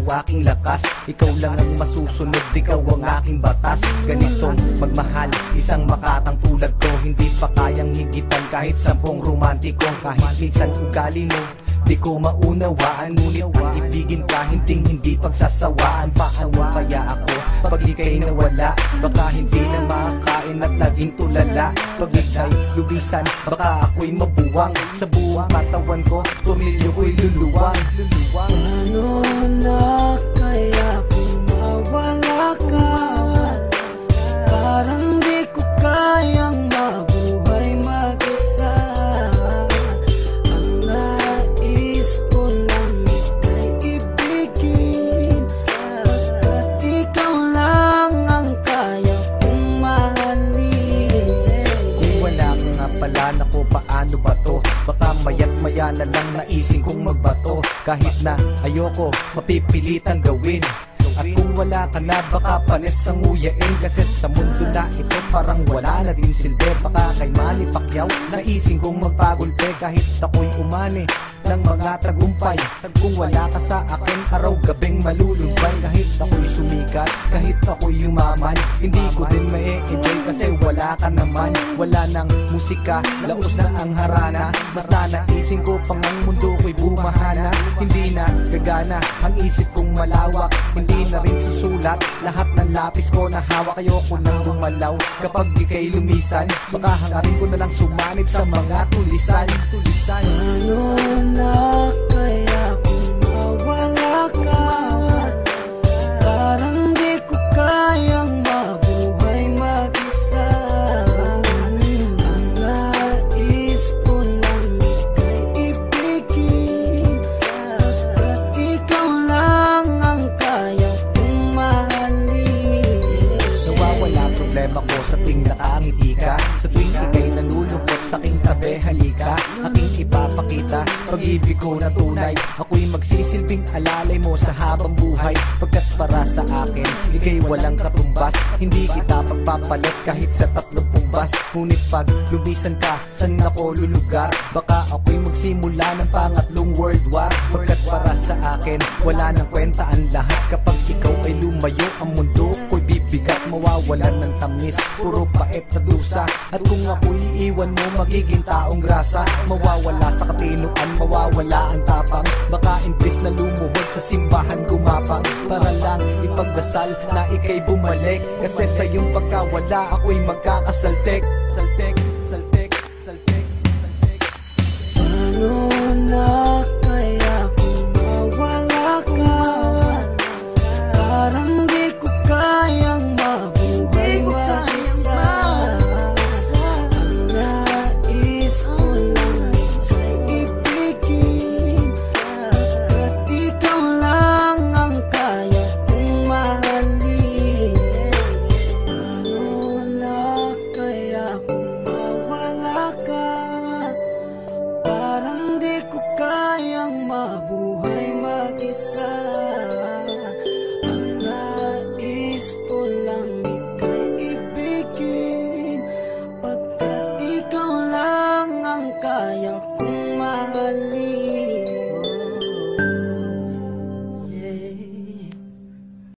aking lakas. Ikaw lang ang masusunod, ikaw ang aking batas. Ganitong magmahal, isang makatang tulad ko, hindi pa kayang higitan kahit 10 romantiko. Kahit minsan ugali mo di ko maunawaan, ngunit ang ibigin ka hindi pagsasawaan. Paano kaya ako pag ika'y nawala? Baka hindi na makakain at naging tulala. Pag ika'y lubisan, baka ako'y mabuwang. Sa buong katawan ko, tornilyo ko'y luluwang. Paano na kaya kung mawala ka? Parang di ko kayang mabuhay mag-isa. Ang nais ko lang ika'y ibigin, at ikaw lang ang kaya kong mahalin. Kung wala ka nga pala, naku paano ba to? Baka maya't maya na lang naising kong magbato. Kahit na ayoko, mapipilitang gawin. At kung wala ka na, baka panis ang nguyain. Kasi sa mundo na ito parang wala na din silbi. Baka kay Manny Pacquiao naising kong magpagulpe. Kahit ako'y umani ng mga tagumpay, kung wala ka sa akin, araw-gabing malulumbay. Kahit ako'y sumikat, kahit ako'y yumaman, hindi ko din ma-enjoy kasi wala ka naman. Wala nang musika, laos na ang harana. Mas naising ko pang ang mundo ko'y bumahana. Hindi na gagana ang isip kong malawak, hindi na rin susulat lahat ng lapis ko na hawak. Ayoko nang bumalaw kapag di kay lumisan, baka hangarin ko na lang sumanib sa mga tulisan. Paano na kaya kung mawala ka? Parang di ko kayang mabuhay mag-isa. Ang nais ko lang ika'y ibigin, at ikaw lang ang kaya kong mahalin. Nawawala problema ko sa tuwing nakangiti ka, sa tuwing ika'y nalulungkot sa aking tabi, halika. Aking ipapakita pag-ibig ko na tunay. Ako'y magsisilbing alalay mo sa habang buhay, pagkat para sa akin ika'y walang katumbas. Hindi kita pagpapalit kahit sa 30 bas. Ngunit pag lumisan ka, saan ako lulugar? Baka ako'y magsimula ng pangatlong world war. Pagkat para sa akin wala nang kwenta ang lahat. Kapag ikaw ay lumayo, ang mundo ko'y bibigat. Mawawalan ng tamis, puro pait na dusa. At kung ako'y iiwan mo, magiging taong grasa. Mawawala sa katinuan, mawawala ang tapang. Baka imbis na lumuhod sa simbahan gumapang, para lang ipagdasal na ika'y bumalik. Kasi sa iyong pagkawala, ako'y magkakasaltek. Saltek, saltek, saltek, saltek. Paano na